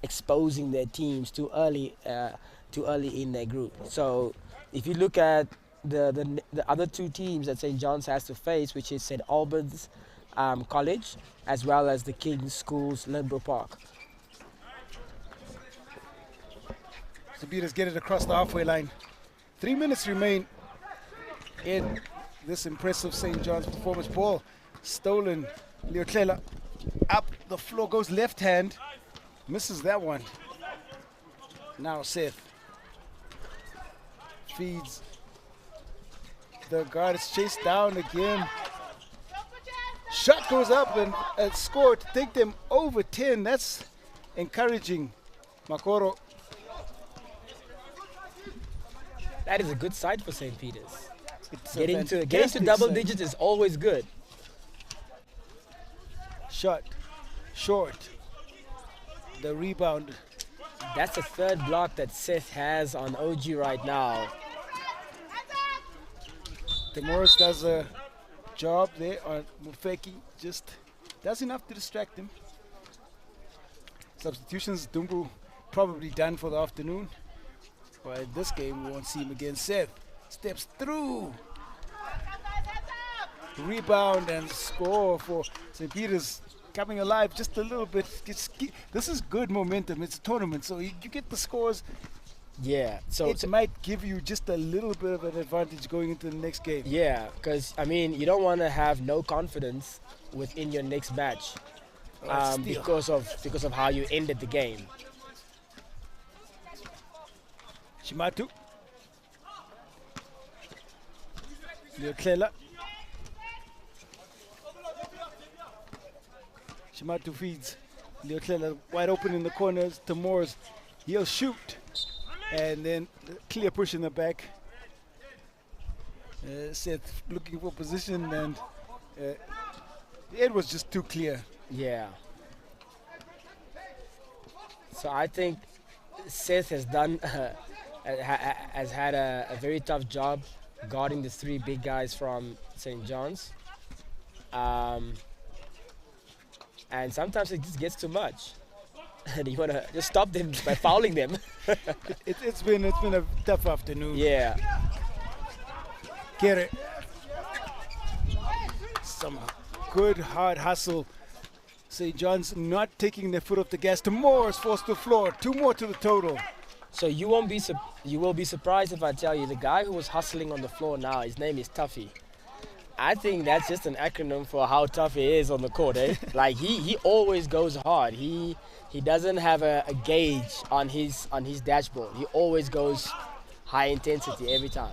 exposing their teams too early in their group. So if you look at the other two teams that St. John's has to face, which is St. Albans College as well as the King's Schools Lindborough Park. Sabitas get it across the halfway line. 3 minutes remain in this impressive St. John's performance. Ball stolen. Leotlela up the floor, goes left hand, misses that one. Now Seth feeds. The guard is chased down again. Shot goes up and scored to take them over 10. That's encouraging. Makoro. That is a good sight for St. Peter's. Getting to double digits is always good. Shot short. The rebound. That's the third block that Seth has on OG right now. Morris does a job there on Mufeki, just does enough to distract him. Substitutions, Dumbu probably done for the afternoon. But in this game, we won't see him again. Seth steps through. Rebound and score for St. Peter's, coming alive just a little bit. This is good momentum. It's a tournament, so you get the scores Yeah. It might give you just a little bit of an advantage going into the next game. Yeah, because I mean, you don't want to have no confidence within your next match Steal. because of how you ended the game. Shimatu. Leotlela. Shimatu feeds. Leotlela wide open in the corners to Moores. He'll shoot. And then clear push in the back. Seth looking for position, and it was just too clear. Yeah. So I think Seth has done has had a very tough job guarding the three big guys from St. John's. And sometimes it just gets too much. And you want to just stop them by fouling them. It's been a tough afternoon. Yeah. Get it. Some good hard hustle. St. John's not taking their foot off the gas. To Moore's forced to the floor. 2 more to the total. So you will be surprised if I tell you the guy who was hustling on the floor now, his name is Tuffy. I think that's just an acronym for how tough he is on the court, eh? Like he always goes hard. He doesn't have a gauge on his dashboard. He always goes high intensity every time.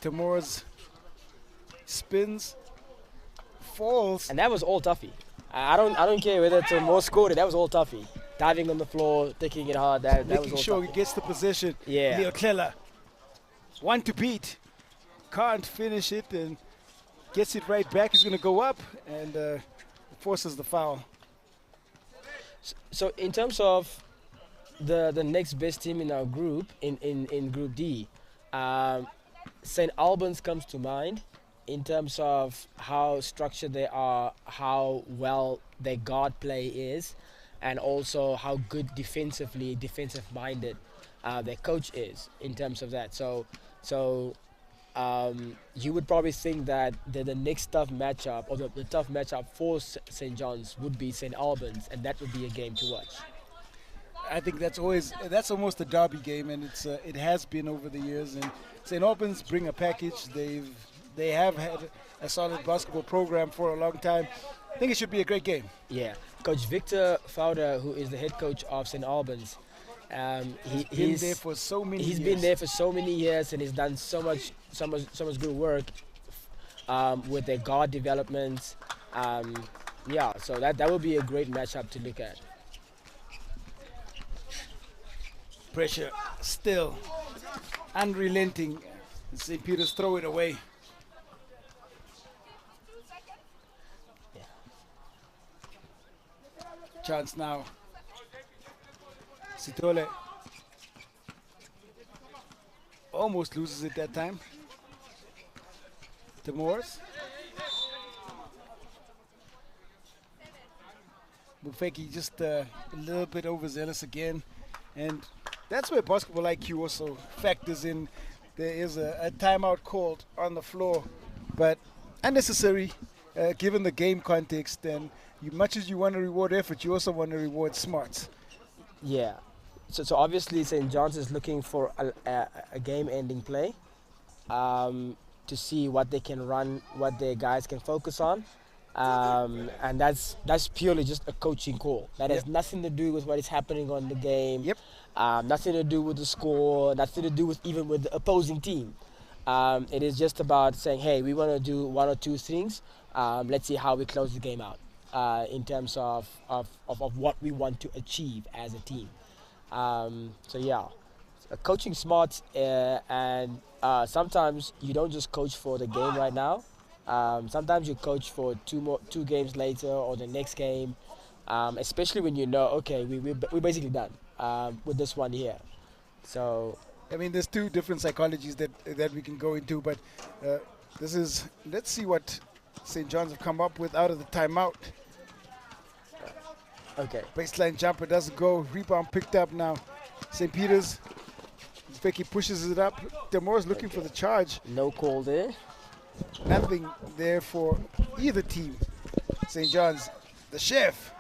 Tamora's spins, falls. And that was all Tuffy. I don't care whether Tamora scored it. That was all Tuffy. Diving on the floor, taking it hard. That was all Making sure Tuffy. he gets the position. Yeah. Leotlela, one to beat. Can't finish it and gets it right back. He's going to go up and forces the foul. So in terms of the next best team in our group, in Group D, St. Albans comes to mind in terms of how structured they are, how well their guard play is, and also how good defensive-minded their coach is in terms of that. So you would probably think that the next tough matchup, or the tough matchup for St. John's would be St. Albans, and that would be a game to watch. I think that's almost a derby game, and it has been over the years. And St. Albans bring a package. They have had a solid basketball program for a long time. I think it should be a great game. Yeah, Coach Victor Fowder, who is the head coach of St. Albans, he's been there for so many years. He's been there for so many years, and he's done so much good work with their guard development. Yeah, so that will be a great matchup to look at. Pressure still unrelenting. St. Peter's throw it away. Yeah. Chance now. Sitole almost loses it that time. The Moors. Bufeki just a little bit overzealous again, and that's where basketball IQ also factors in. There is a timeout called on the floor, but unnecessary given the game context. And much as you want to reward effort, you also want to reward smarts. Yeah. So obviously St. John's is looking for a game-ending play to see what they can run, what their guys can focus on. And that's purely just a coaching call. That has nothing to do with what is happening on the game. Yep. Nothing to do with the score. Nothing to do with even with the opposing team. It is just about saying, hey, we want to do one or two things. Let's see how we close the game out in terms of what we want to achieve as a team. So yeah, coaching smart, and sometimes you don't just coach for the game right now. Sometimes you coach for two games later or the next game, especially when you know, okay, we're basically done with this one here. So I mean, there's two different psychologies that we can go into, but let's see what St. John's have come up with out of the timeout. okay, Baseline jumper doesn't go. Rebound picked up now. St. Peter's. Becky pushes it up. Demore's looking for the charge. no call there. Nothing there for either team. St. John's, the chef.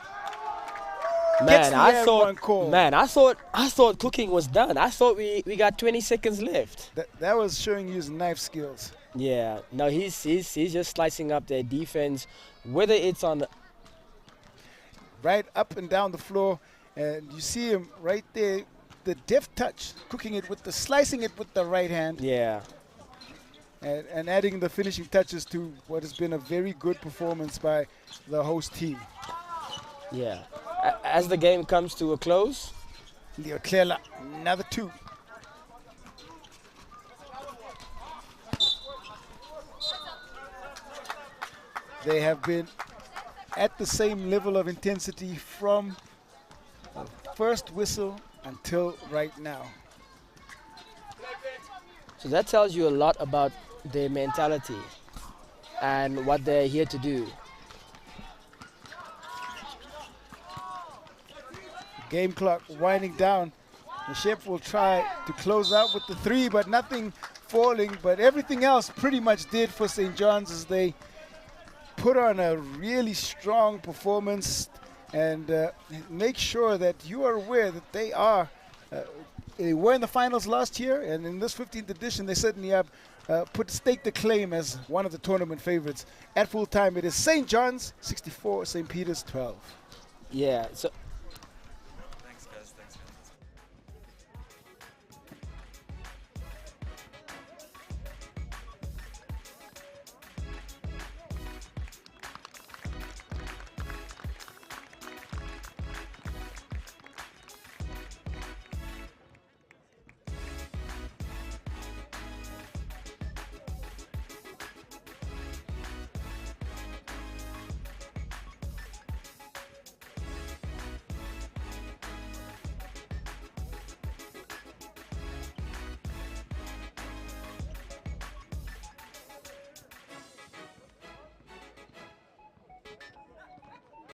Gets Man, the I air thought, one call. I thought cooking was done. I thought we got 20 seconds left. That was showing his knife skills. Yeah, no, he's just slicing up their defense, whether it's on. Right up and down the floor, and you see him right there, the deft touch, slicing it with the right hand, Yeah, and adding the finishing touches to what has been a very good performance by the host team. yeah. As the game comes to a close, Leo Clela, another 2. They have been at the same level of intensity from the first whistle until right now. so that tells you a lot about their mentality and what they're here to do. Game clock winding down. The chef will try to close out with the 3, but nothing falling. But everything else pretty much did for St. John's as they put on a really strong performance, and make sure that you are aware that they were in the finals last year, and in this 15th edition they certainly have staked the claim as one of the tournament favorites. At full time it is St. John's 64, St. Peter's 12. Yeah, so